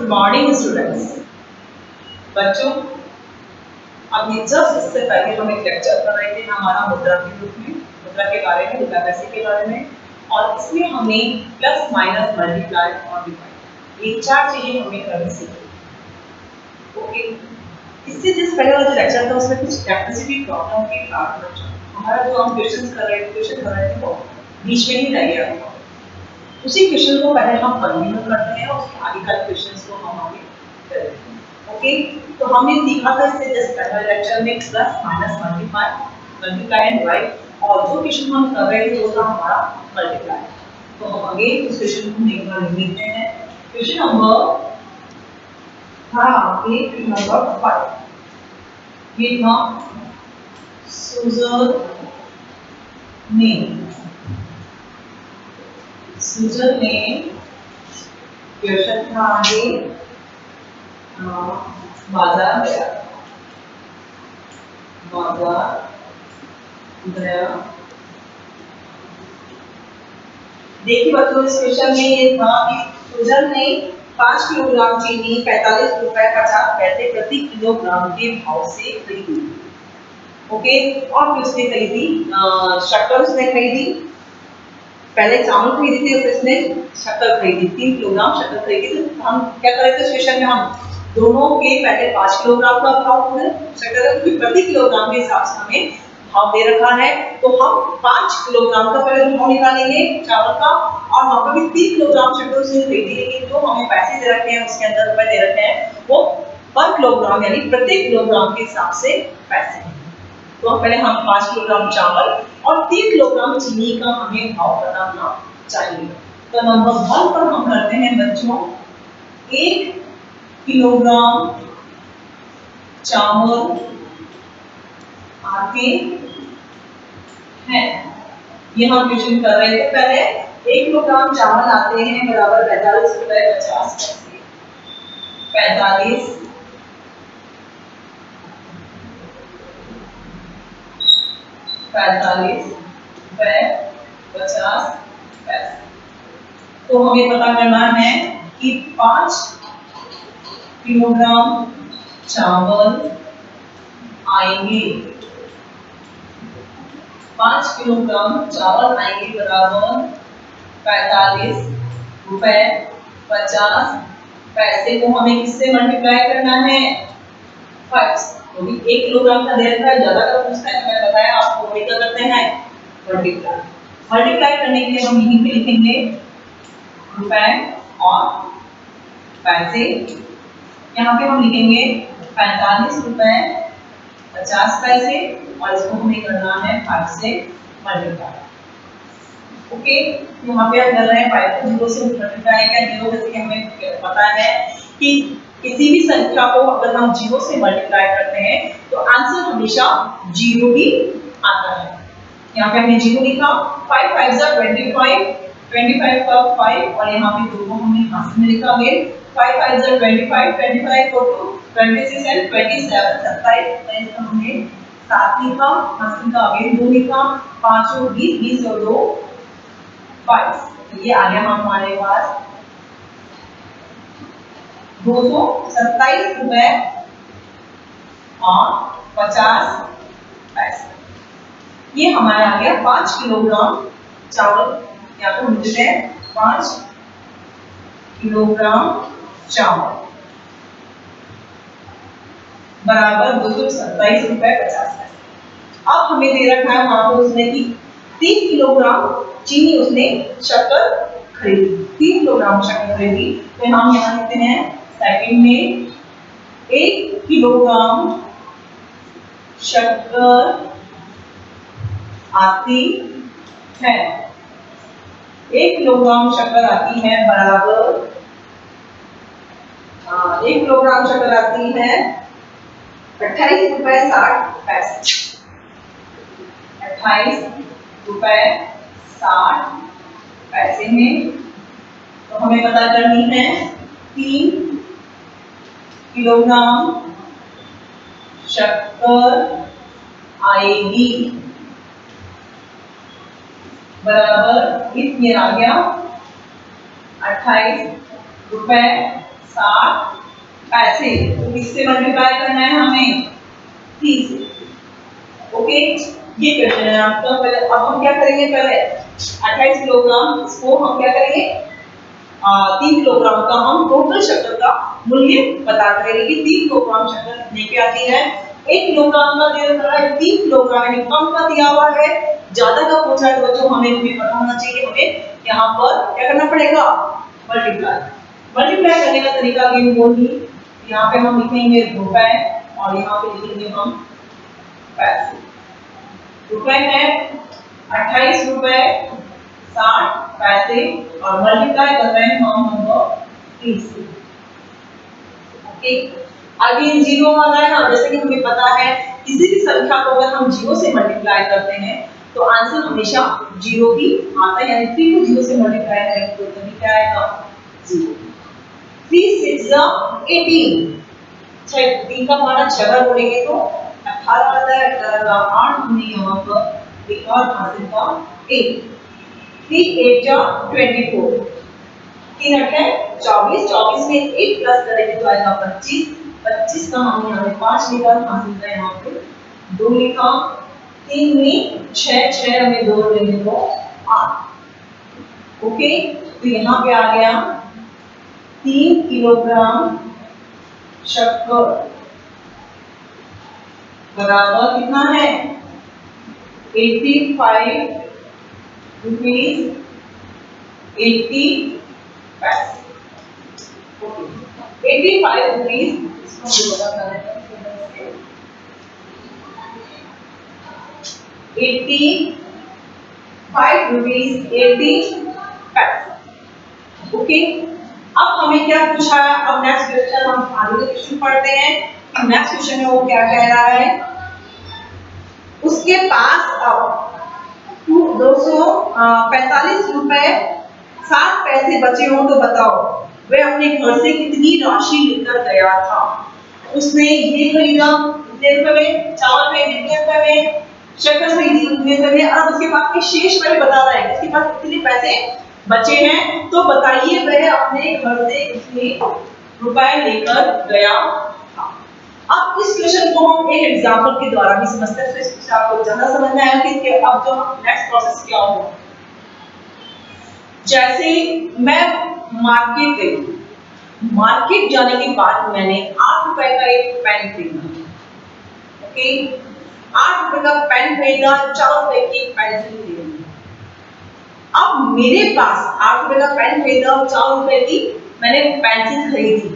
Morning students. बच्चों, अभी just इससे पहले हम एक लेक्चर कर रहे थे हमारा मुद्रा के रूप में, मुद्रा के बारे में, मुद्रा पैसे के बारे में, और इसमें हमने प्लस माइनस मल्टीप्लाई और डिवाइड ये चार चीजें हमें करनी सीखी। ओके, इससे जिस पहले वाला जो लेक्चर था उसमें कुछ कैपेसिटी प्रॉब्लम के कारण हमारा जो हम क्वेश्चन कर रहे थे वो बीच में ही रह गया था। उसी क्वेश्चन को पहले हम कंटिन्यू करते हैं और उसके आगे का क्वेश्चंस को हम आगे करते हैं। ओके, तो हमने सीखा था इससे जस्ट पहले लेक्चर में plus minus multiply and divide, और जो क्वेश्चन हम कर रहे थे वो था हमारा मल्टीप्लाई। तो हम अगेन उस क्वेश्चन को एक बार लिख लेते हैं। क्वेश्चन नंबर था नंबर 5। ये था सुजन ने क्वेश्चन था आगे बाजार गया। देखिए बच्चों, इस क्वेश्चन में ये था कि सुजन ने 5 किलोग्राम चीनी 45 रुपए 50 पैसे प्रति किलोग्राम के भाव से खरीदी। ओके, और फिर उसने खरीदी शक्कर, उसने खरीदी, पहले चावल खरीदी थी, फिर उसने शक्कर खरीदी, 3 किलोग्राम शक्कर खरीदी। तो हम क्या कर रहे थे इस क्वेश्चन में, हम दोनों के पहले 5 किलोग्राम का भाव है शक्कर का, क्योंकि प्रति किलोग्राम के हिसाब से हमें भाव दे रखा है। तो हम 5 किलोग्राम का पहले भाव निकालेंगे चावल का, और वहां पर भी 3 किलोग्राम शक्कर उसने खरीदी, लेकिन जो हमें पैसे दे रखे हैं उसके अंदर रुपए दे रखे हैं वो पर किलोग्राम यानी प्रति किलोग्राम के हिसाब से पैसे हैं। तो पहले हम 5 किलोग्राम चावल और 3 किलोग्राम चीनी का हमें भाव पता होना चाहिए। तो नंबर 1 पर हम करते हैं बच्चों, 1 किलोग्राम चावल आते हैं। ये हम क्वेश्चन कर रहे थे। पहले 1 किलोग्राम चावल आते हैं बराबर 45 रुपए 50 पैसे। 45 रुपए 50 पैसे। तो हमें पता करना है कि 5 किलोग्राम चावल आएंगे, 5 किलोग्राम चावल आएंगे बराबर 45 रुपए 50 पैसे को हमें किससे मल्टीप्लाई करना है, 5। तो भी 1 किलोग्राम का दे रखा है, ज्यादा का पूछता है, मैंने बताया आपको वही क्या करते हैं मल्टीप्लाई करने के लिए हम यहीं पे लिखेंगे रुपए और पैसे। यहाँ पे हम लिखेंगे 45 रुपए 50 पैसे और इसको हमें करना है 5 से मल्टीप्लाई। ओके, यहाँ पे हम कर रहे हैं 5 को 0 से मल्टीप्लाई क्या 0, जैसे कि हमें पता है कि किसी भी संख्या को अगर हम 0 से मल्टीप्लाई करते हैं तो आंसर हमेशा 0 ही आता है। यहाँ पे हमने 0 लिखा, 5 5 जा 25, 25 का 5 और यहाँ पे 2 को हमने हाथ में लिखा है, 5 5 जा 25, 25 को 26 एंड 27 27, इसका हमने 7 लिखा, हाथ का अगेन 2 लिखा, 5 और 20, 20 और 2 22। ये आ गया हमारे पास 227 रुपए और 50 पैसे। ये हमारे आ गया 5 किलोग्राम चावल। यहाँ पे हम लिखते हैं 5 किलोग्राम चावल बराबर 227 रुपए 50 पैसे। अब हमें दे रखा है वहां पर उसने कि 3 किलोग्राम चीनी उसने शक्कर खरीदी, 3 किलोग्राम शक्कर खरीदी। तो हम यहाँ लिखते हैं सेकंड में 1 किलोग्राम शक्कर आती है, 1 किलोग्राम शक्कर आती है बराबर 1 किलोग्राम शक्कर आती है 28 रुपए 60 पैसे। 28 रुपए 60 पैसे में। तो हमें पता करनी है 3 किलोग्राम शक्कर आएगी बराबर, ये आ गया 28 रुपए 60 पैसे। तो किससे मल्टीप्लाई करना है हमें? 30 से। ओके, ये क्वेश्चन है आपका। पहले अब हम क्या करेंगे? पहले 28 किलोग्राम, इसको हम क्या करेंगे? 3 किलोग्राम का हम टोटल शक्कर का मूल्य पता करेंगे कि 3 किलोग्राम शक्कर कितने की आती है। 1 किलोग्राम का दे रखा है, 3 किलोग्राम यानी कम का दिया हुआ है, ज्यादा का पूछा है तो बच्चों हमें भी पता होना चाहिए। हमें यहाँ पर क्या करना पड़ेगा? मल्टीप्लाई। मल्टीप्लाई करने का तरीका भी वही, यहाँ पे हम लिखेंगे रुपए और यहाँ पे लिखेंगे हम पैसे। रुपए है 28 रुपए 60 पैसे और मल्टीप्लाई कर रहे हैं हम नंबर 30 से। ओके, अगेन जीरो आ रहा है ना, जैसे कि हमें पता है किसी भी संख्या को अगर हम जीरो से मल्टीप्लाई करते हैं तो आंसर हमेशा जीरो ही आता है, यानी 3 को जीरो से मल्टीप्लाई करेंगे तो तभी क्या आएगा? जीरो। 3 6 18, 3 का मान 6 बार बोलेंगे तो 18 आता है। 18 का 8 हमने यहाँ पर एक और हासिल का 1। 3 8 जा 24, 3 8 है 24, 24 में 1 प्लस करेंगे तो आएगा 25, 25 का हमने यहाँ पे 5 लिखा, हासिल का यहाँ पे 2 लिखा, 3 में 6 6 हमें 2 लेंगे तो 8। ओके, तो यहाँ पे आ गया 3 किलोग्राम शक्कर बराबर कितना है? 85 रुपीज 80 पैसे। 85 रुपीज, इसको बता दें 85 रुपीज 80 पैसे। ओके, अब हमें क्या पूछा है? अब नेक्स्ट क्वेश्चन हम आगे क्वेश्चन पढ़ते हैं कि नेक्स्ट क्वेश्चन में वो क्या कह रहा है। उसके पास अब 245 रुपए 60 पैसे बचे हो तो बताओ वह अपने घर से कितनी राशि लेकर गया था। उसने ये खरीदा कितने रुपए में? 4 में। कितने रुपए में? शक्कर खरीदी कितने रुपए में? और उसके पास के शेष वह बता रहा है, उसके पास कितने पैसे बचे हैं, तो बताइए वह अपने घर से कितने रुपए लेकर गया था। अब इस क्वेश्चन को हम एक एग्जांपल के द्वारा भी समझते हैं, तो इससे आपको ज्यादा समझ में आएगा कि इसके अब जो नेक्स्ट प्रोसेस क्या होगा। जैसे मैं मार्केट गई, मार्केट जाने के बाद मैंने 8 रुपए का एक पेन खरीदा। ओके, 8 रुपए का पेन खरीदा, 4 रुपए की पेंसिल खरीदी। अब मेरे पास 8 रुपए का पेन खरीदा और 4 रुपए की मैंने पेंसिल खरीदी।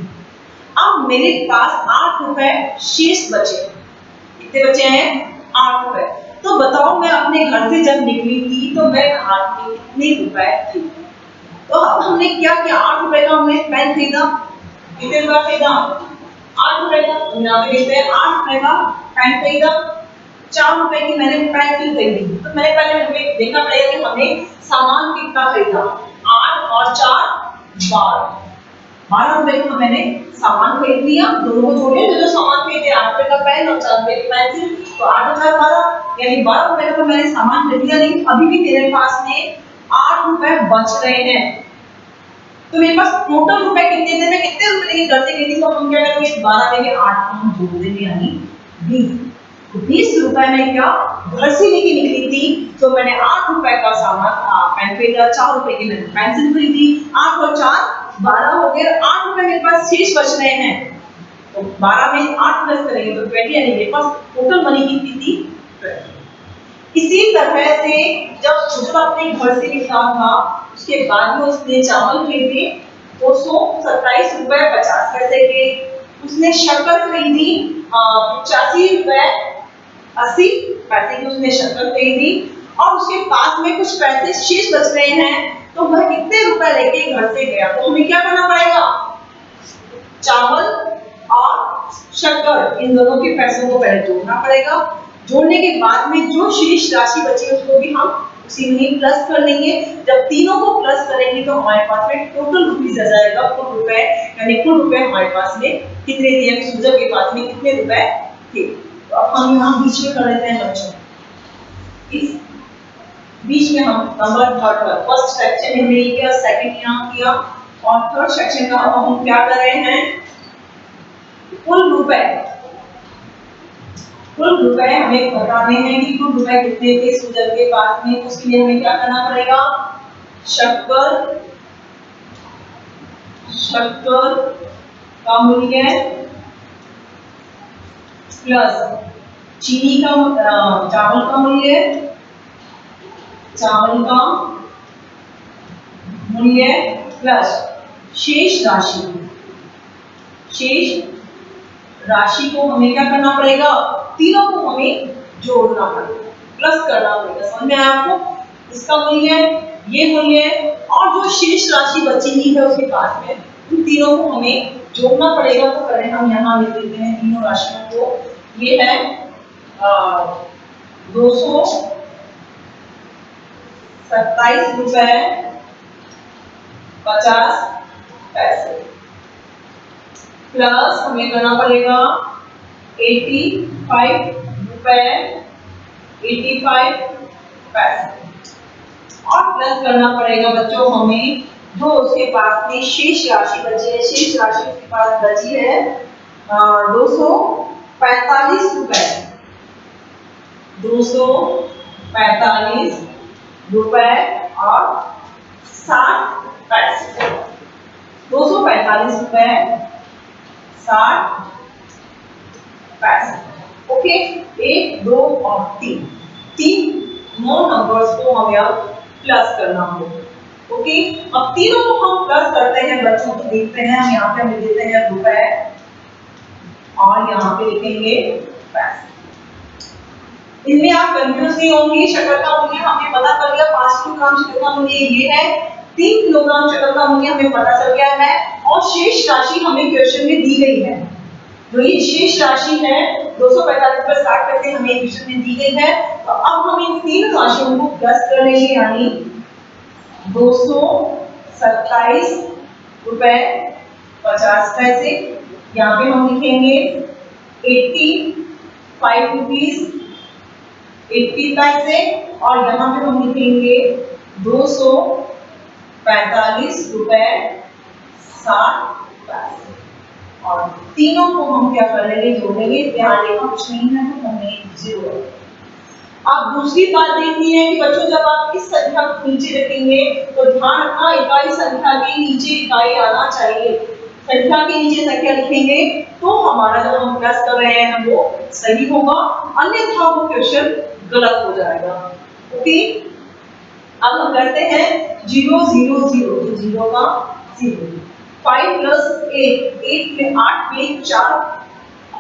अब मेरे पास 8 रुपए शेष बचे। कितने बचे हैं? 8 रुपए। तो बताओ मैं अपने घर से जब निकली थी तो मैं हाथ में कितने रुपए थे? तो अब हमने क्या किया? 8 रुपए का हमने पेन खरीदा। कितने रुपए खरीदा? 8 रुपए का। यहाँ पे लिखते हैं 8 रुपए का पेन खरीदा, 4 रुपए की मैंने पेंसिल खरीदी। तो मैंने पहले हमें देखना पड़ेगा कि हमने सामान कितना खरीदा। 8 और 4 12 रुपए का मैंने सामान खरीद लिया। दोनों को जोड़े तो जो सामान खरीदे 8 रुपए का पेन और 4 रुपए की पेंसिल, तो 8 और 4 12, यानी 12 रुपए का तो मैंने सामान खरीद लिया, लेकिन अभी भी मेरे पास में 8 रुपए बच रहे हैं। तो मेरे पास टोटल रुपए कितने थे? मैं कितने रुपए लेके घर से गई थी, तो हम क्या करेंगे? 12 में 8 को हम जोड़ देंगे, यानी 20। तो 20 रुपए में क्या घर से लेके निकली थी, तो मैंने 8 रुपए का सामान पेन खरीदा, 4 रुपए की मैंने पेंसिल खरीदी, 8 और 4 12 हो गए। 8 रुपए मेरे पास शेष बच रहे हैं, तो 12 में 8 प्लस करेंगे तो 20, यानी मेरे पास टोटल मनी कितनी थी? 20। इसी तरह से जब सुजन अपने घर से निकला था, उसके बाद में उसने चावल खरीदे 227 रुपए 50 पैसे के, उसने शक्कर खरीदी 85 रुपए 80 पैसे की उसने शक्कर खरीदी, और उसके पास में कुछ पैसे शेष बच रहे हैं, तो वह कितने रुपए लेके घर से गया? तो हमें क्या करना पड़ेगा? चावल और शक्कर इन दोनों के पैसों को पहले जोड़ना पड़ेगा। जोड़ने के बाद में जो शेष राशि बची उसको भी हम उसी में ही प्लस कर लेंगे। जब तीनों को प्लस करेंगे तो हमारे पास में टोटल रुपीज आ जाएगा, कुल रुपए, यानी कुल रुपए हमारे पास में कितने थे, यानी सुजन के पास में कितने रुपए थे। तो अब हम यहाँ बीच में कर लेते हैं बच्चों, इस बीच में हम नंबर थर्ड पर फर्स्ट फ्रैक्शन हमने किया, सेकंड यहाँ किया, और थर्ड सेक्शन का हम क्या कर रहे हैं, कुल रुपए हमें बताने हैं कि कुल रुपए कितने थे सुजल के पास में। उसके लिए हमें क्या करना पड़ेगा, शक्कर का मूल्य प्लस चीनी का चावल का मूल्य प्लस शेष राशि को हमें क्या करना पड़ेगा, तीनों को हमें जोड़ना पड़ेगा, प्लस करना पड़ेगा। समझ में आया आपको? इसका मूल्य, ये मूल्य और जो शेष राशि बची है उसके पास में, उन तीनों को हमें जोड़ना पड़ेगा। तो करें हम यहाँ लिख देते हैं तीनों राशियों को। ये है 227 रुपए 50 पैसे प्लस हमें करना पड़ेगा 85 रुपए 85 पैसे और प्लस करना पड़ेगा बच्चों हमें जो उसके पास में शेष राशि बची है। शेष राशि उसके पास बची है 245 रुपए 245 रुपए और 60 पैसे 245 रुपए 60 पैसे। ओके, 1 2 और 3 नो नंबर्स को हमें अब प्लस करना होगा। ओके, अब तीनों को हम प्लस करते हैं बच्चों, तो देखते हैं हम यहाँ पे हम देते हैं रुपए और यहाँ पे लिखेंगे पैसे। इनमें आप कंफ्यूज नहीं होंगे। शक्कर का मूल्य हमने पता कर लिया, 5 किलोग्राम शक्कर का मूल्य ये है, 3 किलोग्राम शक्कर का मूल्य हमें पता चल गया है और शेष राशि हमें क्वेश्चन में दी गई है। जो ये शेष राशि है 245 रुपए 60 पैसे हमें क्वेश्चन में दी गई है। तो अब हम इन तीन राशियों को प्लस कर लेंगे, यानी 227 रुपए 50 पैसे, यहाँ पे हम लिखेंगे 85 रुपीस 80 पैसे और यहाँ पे हम लिखेंगे 245 रुपए 60 पैसे और तीनों को हम क्या कर लेंगे, जोड़ेंगे। ध्यान देना कुछ नहीं है तो हमें 0। अब दूसरी बात देखनी है कि बच्चों जब आप इस संख्या को नीचे रखेंगे तो ध्यान रखना इकाई संख्या के नीचे इकाई आना चाहिए। संख्या के नीचे संख्या लिखेंगे तो हमारा जो हम प्लस कर रहे हैं वो सही होगा, अन्यथा वो क्वेश्चन गलत हो जाएगा। ओके, अब हम करते हैं 0 0 0 तो 0 का 0, 5 प्लस 8 में 8 में 4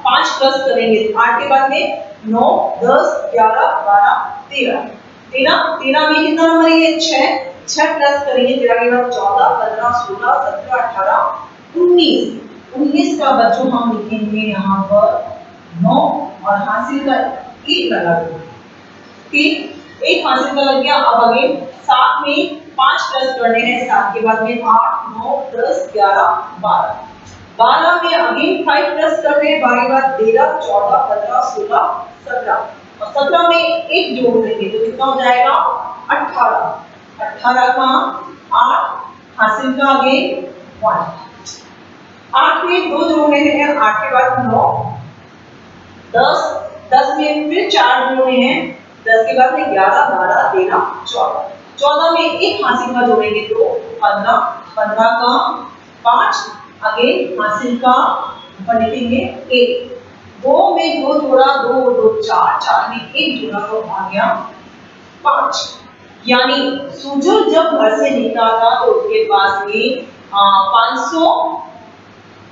5 प्लस करेंगे 8 के बाद में 9 10 11 12 13 13 में कितना नंबर है 6 प्लस करेंगे 13 के बाद 14 15 16 17 18 19 का बच्चों हम लिखेंगे यहाँ पर 9 और हासिल का 1 लगा देंगे। ठीक, 1 हासिल का लग गया। अब अगेन 7 में 5 प्लस करने हैं, 7 के बाद में 8 9 10 11 12 में अगेन 5 प्लस करने हैं, 12 के बाद 13 14 15 16 17 और 17 में 1 जोड़ देंगे तो कितना हो जाएगा 18 का 8 हासिल का अगेन 1 8 में 2 जोड़ने हैं, 8 के बाद 9 10 में फिर 4 जोड़ने हैं, 10 के बाद में 11 12 13 14 में 1 हासिल का जोड़ेंगे तो 15 का 5 अगेन हासिल का ऊपर लिखेंगे 1 2 में 2 जोड़ा 2 2 4 में 1 जोड़ा तो आ गया 5। यानी सुजल जब घर से निकला था तो उसके पास में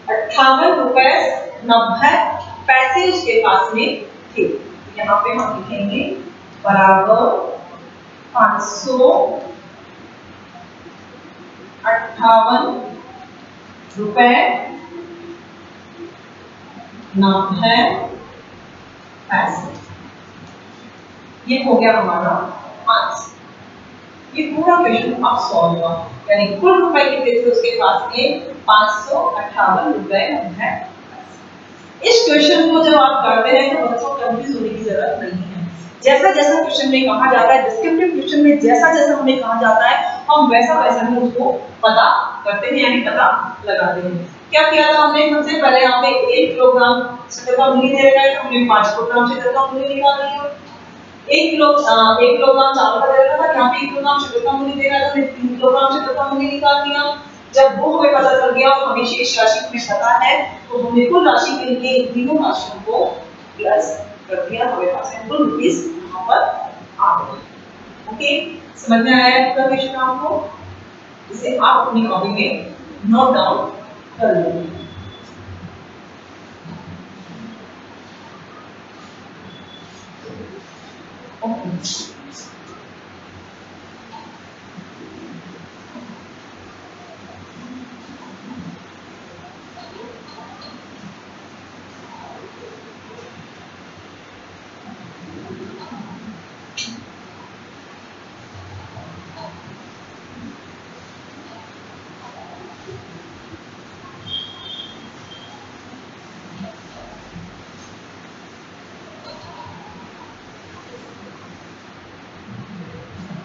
558 रुपए 90 पैसे उसके पास में थे। यहाँ पे हम लिखेंगे बराबर 558 रुपए 90 पैसे। ये हो गया हमारा आंसर। ये पूरा क्वेश्चन आप सॉल्व हुआ, यानी कुल रुपए कितने थे उसके पास में 558 रुपए 90 पैसे। इस क्वेश्चन को जब आप करते हैं तो बच्चों कंफ्यूज होने की जरूरत नहीं है। जैसा जैसा क्वेश्चन में कहा जाता है, डिस्क्रिप्टिव क्वेश्चन में जैसा जैसा हमें कहा जाता है हम वैसा वैसा ही उसको पता करते हैं यानी पता लगाते हैं। क्या किया था हमने? सबसे पहले यहाँ पे 1 किलोग्राम शक्कर का मूल्य दे रखा है तो हमने 5 किलोग्राम शक्कर का मूल्य निकाल लिया। 1 किलोग्राम चावल का दे रखा था, यहाँ पे 1 किलोग्राम शक्कर का मूल्य दे रहा था, हमने 3 किलोग्राम शक्कर का मूल्य निकाल लिया। जब वो हमें पता चल गया और हमें शेष राशि हमें पता है तो हमने कुल राशि के लिए इन तीनों राशियों को प्लस कर दिया, हमारे पास में कुल रुपीस यहाँ पर आ गए। ओके, समझ में आया इसका क्वेश्चन आपको? इसे आप अपनी कॉपी में नोट डाउन कर लीजिए। ओके,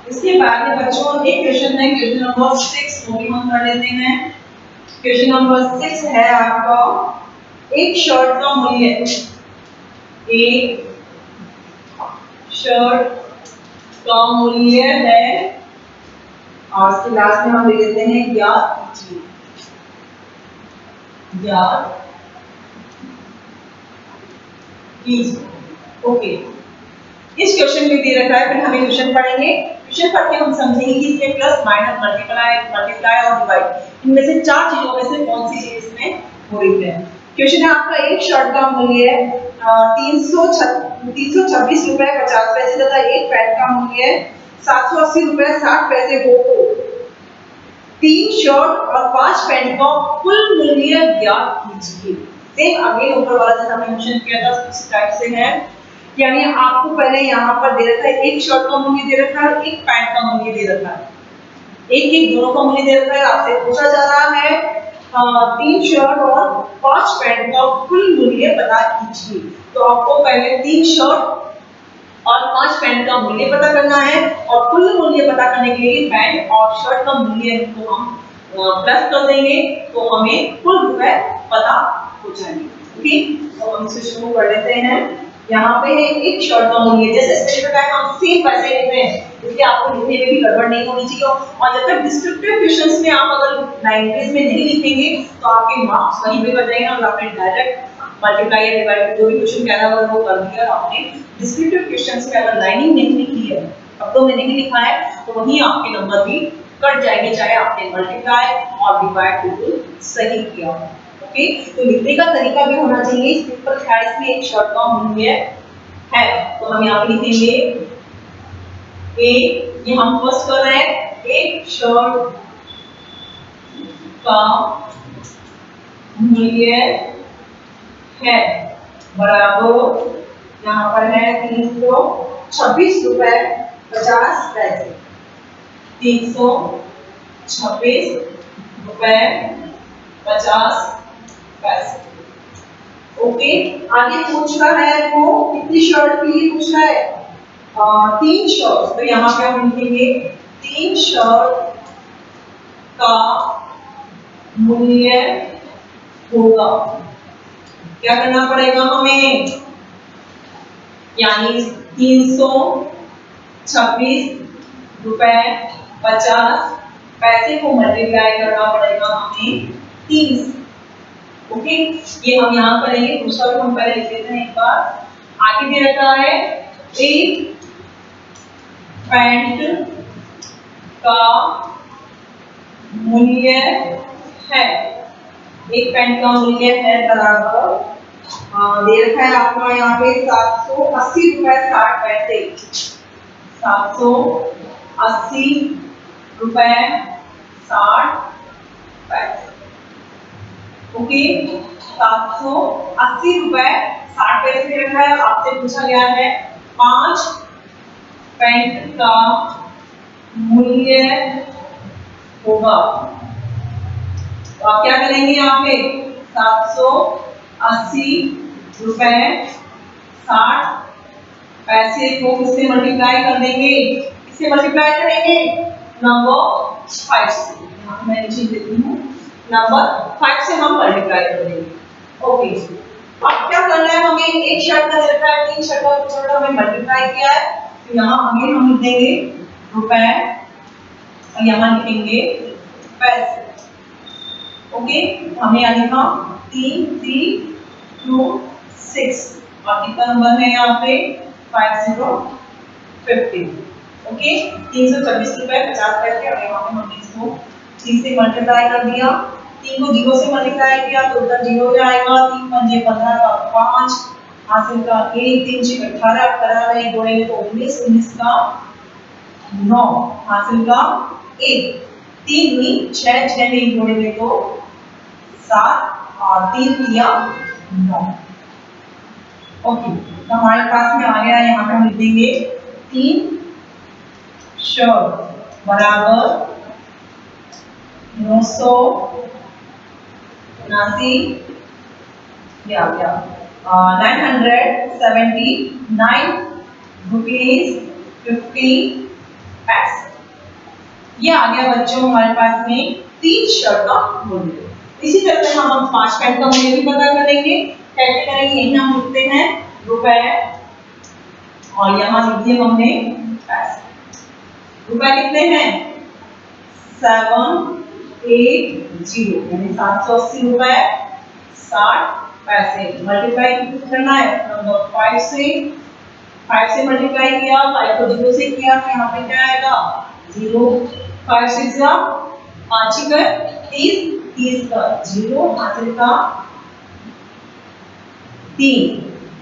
इसके बाद में बच्चों एक क्वेश्चन है, क्वेश्चन नंबर 6 वो भी हम कर लेते हैं। क्वेश्चन नंबर 6 है आपका, एक शर्ट का मूल्य, एक शर्ट का मूल्य है और इसके लास्ट में हम ले लेते हैं ज्ञात कीजिए। ज्ञात कीजिए। ओके, इस क्वेश्चन में दे रखा है, फिर हमें क्वेश्चन पढ़ेंगे। क्वेश्चन पढ़ के हम समझेंगे कि इसमें प्लस माइनस मल्टीप्लाई और डिवाइड इनमें से 4 चीजों में से कौन सी चीज इसमें हो रही है। क्वेश्चन है आपका, एक शर्ट का मूल्य 326 रुपए 50 पैसे तथा एक पैंट का मूल्य 780 रुपए 60 पैसे हो तो 3 शर्ट और 5 पैंट का कुल मूल्य ज्ञात कीजिए। सेम अगेन ऊपर वाला जैसा हमने क्वेश्चन किया था उसी टाइप से है, यानी आपको पहले यहाँ पर दे रखा है एक शर्ट का मूल्य दे रखा है, एक पैंट का मूल्य दे रखा है, एक दोनों का मूल्य दे रखा है। आपसे पूछा जा रहा है 3 शर्ट और 5 पैंट का कुल मूल्य पता कीजिए। तो आपको पहले 3 शर्ट और 5 पैंट का मूल्य पता करना है और कुल मूल्य पता करने के लिए पैंट और शर्ट का मूल्य को हम प्लस कर देंगे तो हमें कुल रुपए पता हो जाएंगे। ओके, तो हम इसे शुरू कर लेते हैं। यहाँ पे है एक शर्ट का मूल्य, जैसे इसमें बताया हम सेम पैसे लिख रहे हैं, इसलिए आपको लिखने में भी गड़बड़ नहीं होनी चाहिए। और जब तक डिस्क्रिप्टिव क्वेश्चंस में आप अगर लैंग्वेज में नहीं लिखेंगे तो आपके मार्क्स वहीं पे कट जाएंगे और आपने डायरेक्ट मल्टीप्लाई या डिवाइड जो भी क्वेश्चन कह रहा है वो कर दिया। आपने डिस्क्रिप्टिव क्वेश्चंस में अगर लाइनिंग नहीं लिखी है, शब्दों में नहीं लिखा है, तो वहीं आपके नंबर भी कट जाएंगे, चाहे आपने मल्टीप्लाई और डिवाइड बिल्कुल सही किया हो। ओके, तो लिखने का तरीका भी होना चाहिए। सिंपल है, इसमें एक शर्ट का मूल्य है तो हम यहाँ पे लिखेंगे ये हम फर्स्ट कर रहे हैं, एक शर्ट का मूल्य है बराबर, यहाँ पर है 326 रुपए 50 पैसे, 326 रुपए 50 पैसे। ओके, आगे पूछ रहा है वो कितनी शर्ट के लिए पूछ रहा है, 3 शर्ट, तो यहाँ पे हम लिखेंगे 3 शर्ट का मूल्य होगा, क्या करना पड़ेगा हमें, यानी 326 रुपए 50 पैसे को मल्टीप्लाई करना पड़ेगा हमें 30। ओके, ये हम यहाँ करेंगे, दूसरा भी हम पहले लिख लेते हैं एक बार। आगे दे रखा है एक पैंट का मूल्य है, एक पैंट का मूल्य है बराबर, दे रखा है आपका यहाँ पे 780 रुपए 60 पैसे, 780 रुपए 60 पैसे। ओके, 780 रुपए 60 पैसे दे रखा है। आपसे पूछा गया है 5 पैंट का मूल्य होगा, तो आप क्या करेंगे, यहाँ पे 780 रुपए 60 पैसे को किससे मल्टीप्लाई कर देंगे, किससे मल्टीप्लाई करेंगे, नंबर 5 से। मैं नीचे देती हूँ नंबर 5 से हम मल्टीप्लाई कर देंगे। ओके, अब क्या करना है हमें, एक शर्त का रखा है, 3 शर्तों को छोड़कर हमें मल्टीप्लाई किया है, तो यहाँ आगे हम लिख देंगे रुपए और यहाँ लिखेंगे पैसे। ओके, हमें यहाँ लिखा 3 3 2 6 और कितना नंबर है यहाँ पे 5050। ओके, 326 रुपए 50 पैसे और यहाँ पे हमने इसको 3 से मल्टीप्लाई कर दिया, 3 को 0 से मल्टीप्लाई किया तो उधर 0 हो जाएगा, 3 पंजे 15 का 5 हासिल का 1, 3 6 18 18 में जोड़ेंगे तो 19, 19 का 9 हासिल का 1, 3 में 6 6 में जोड़ेंगे तो 7 और 3 किया 9। ओके, तो हमारे पास में आ गया, यहाँ पे हम लिख देंगे 3 शर्ट बराबर 979 क्या क्या 979 रुपीज 50 पैसे। ये आ गया बच्चों हमारे पास में 3 शर्ट का मूल्य। इसी तरह से हम 5 पेन का मूल्य भी पता करेंगे। कैसे करेंगे, यही हम लिखते हैं रुपए और यहाँ लिख दिए हमने पैसे। रुपए कितने हैं 780 यानी 780 रुपए 60 पैसे। मल्टीप्लाई करना है नंबर 5 से मल्टीप्लाई किया, 5 को 0 से किया तो यहाँ पे क्या आएगा 0, 5 6 जा 5 का 30, 30 का 0 हासिल का 3,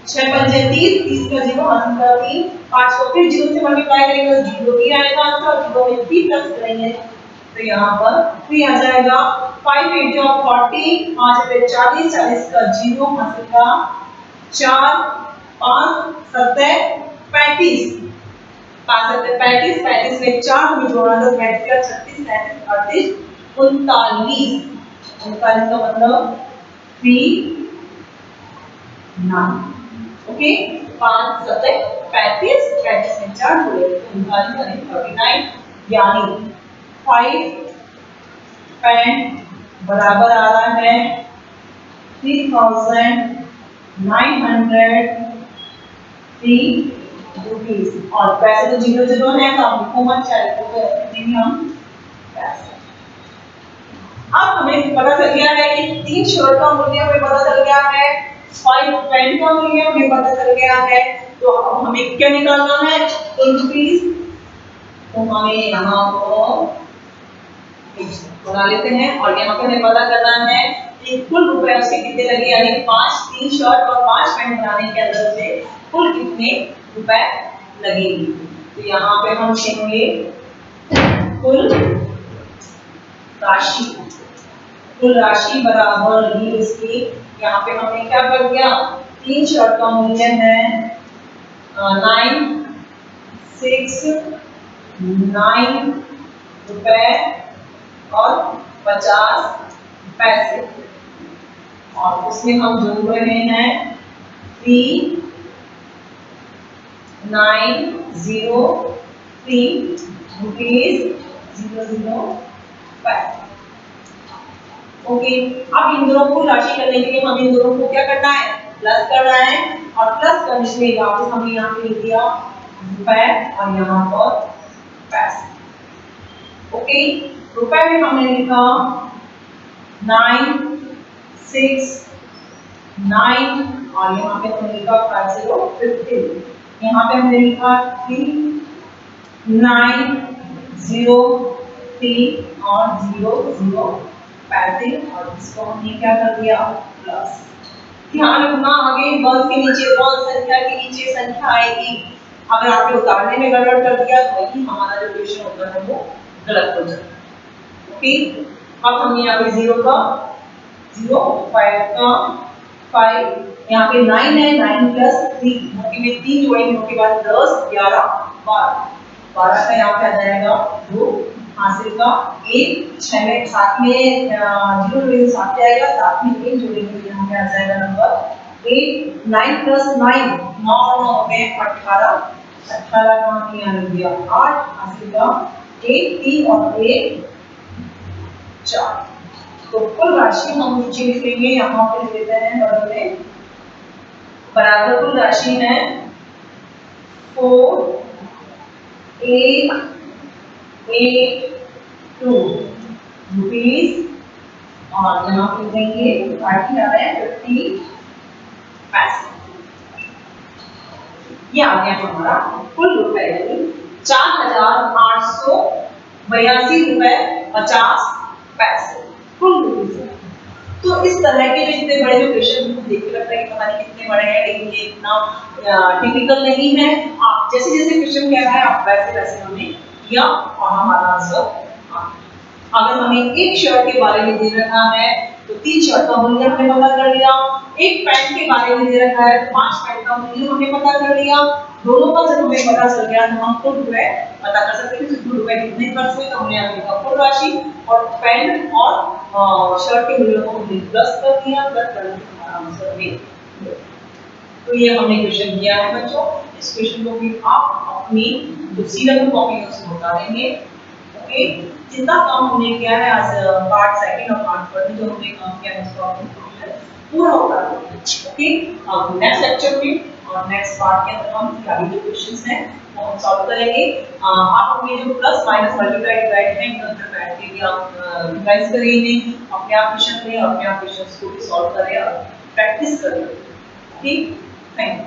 6 पंजे 30, 30 का 0 हासिल का 3, 5 को फिर 0 से मल्टीप्लाई करेंगे तो 0 ही आएगा आंसर, 0 में 3 प्लस करेंगे तो यहाँ पर 3 आ जाएगा। 5 8 जो 40, 5 पे 40, 40 का 0 हासिल का 4, 5 7 35, 5 7 35, 35 में 4 हमें जोड़ना तो 35 का 36 37 38 39, 39 का मतलब 3 9। ओके, 5 7 35, 35 में 4 जोड़े 39 यानी 39 यानी 5 पेन बराबर आ रहा है 3903 रुपीज और पैसे तो 0 0 है तो आप लिखो मत, चाहे तो हम पैसे। अब हमें पता चल गया है कि 3 शर्ट का मूल्य हमें पता चल गया है, 5 पेन का मूल्य हमें पता चल गया है, तो अब हमें क्या निकालना है इन रुपीज, तो हमें यहाँ पर बना लेते हैं और यहाँ पे हमें पता करना है कि कुल रुपए उसके कितने लगे, यानी 5 3 शर्ट और 5 पैंट बनाने के अंदर से कुल कितने रुपए लगेंगे। तो यहाँ पे हम लिखेंगे कुल राशि, कुल राशि बराबर ही उसकी, यहाँ पे हमने क्या कर दिया 3 शर्ट का मूल्य है 969 रुपए और 50 पैसे और उसमें हम जोड़ रहे हैं 3903 रुपीज 00 पैसे। ओके, अब इन दोनों को राशि करने के लिए हम इन दोनों को क्या करना है प्लस करना है और प्लस करने के लिए वापस हमने यहाँ पे लिख दिया रुपए और यहाँ पर पैसे। ओके, रुपए में हमने लिखा 969 और यहाँ पे हमने लिखा 5050, यहाँ पे हमने लिखा 3903 और 00 पैसे और इसको हमने क्या कर दिया प्लस। ध्यान रखना आगे बस के नीचे बस संख्या के नीचे संख्या आएगी, अगर आपने उतारने में गड़बड़ कर दिया तो वही हमारा जो क्वेश्चन होता है वो गलत हो जाता है। ओके, अब हमने यहाँ पे 0 का 0, 5 का 5, यहाँ पे 9 है 9 प्लस 3 में 3 जोड़ेंगे उसके बाद 10 11 12, 12 का यहाँ पे आ जाएगा 2 हासिल का 1, 6 में 7 में 0 जोड़ेंगे 7 आएगा, 7 में 1 जोड़ेंगे यहाँ पे आ जाएगा नंबर 8, 9 प्लस 9 9 9 में 18, 18 का हमने यहाँ लिख दिया 8 हासिल का 1 3 और 1 4। तो कुल राशि हम नीचे लिख लेंगे, यहाँ पे लिख लेते हैं बगल में, बराबर कुल राशि है 4882 रुपीज, और यहाँ पे देंगे बाकी आ रहे हैं 50 पैसे। ये आ गया हमारा कुल रुपए, यानी 4882.50 रुपए कुल रुपीज है। तो इस तरह के जो इतने बड़े जो क्वेश्चन देख के लगता है कि पता नहीं कितने बड़े हैं, लेकिन ये इतना टिपिकल नहीं है। आप जैसे जैसे क्वेश्चन कह रहा है आप वैसे वैसे हमें किया और हमारा आंसर आ गया। अगर हमें एक शर्ट के बारे में दे रखा है तो 3 शर्ट का मूल्य हमने पता कर लिया, एक पैंट के बारे में दे रखा है तो 5 पैंट का मूल्य हमने पता कर लिया। दोनों का जब हमें पता चल गया तो हम कुल रुपए पता कर सकते हैं कि कुल रुपए कितने खर्च हुए, तो हमने यहाँ लिखा कुल राशि और पैंट और शर्ट के मूल्य को हमने प्लस कर दिया, प्लस करने से हमारा आंसर भी। तो ये हमने क्वेश्चन किया है बच्चों। इस क्वेश्चन को भी आप अपनी जो सीरम कॉपी है उसमें बता देंगे। ओके, जितना काम हमने किया है आज पार्ट सेकंड और पार्ट थर्ड जो हमने काम किया है उसको पूरा होगा। ओके, अब नेक्स्ट लेक्चर में और नेक्स्ट पार्ट के अंदर हम आगे जो क्वेश्चंस हैं वो हम सॉल्व करेंगे। आप अपने जो प्लस माइनस मल्टीप्लाई डिवाइड है इधर बैठ के भी आप रिवाइज करेंगे, अपने आप क्वेश्चन में अपने आप क्वेश्चंस को भी सॉल्व करें और प्रैक्टिस करें। Okay, thank you.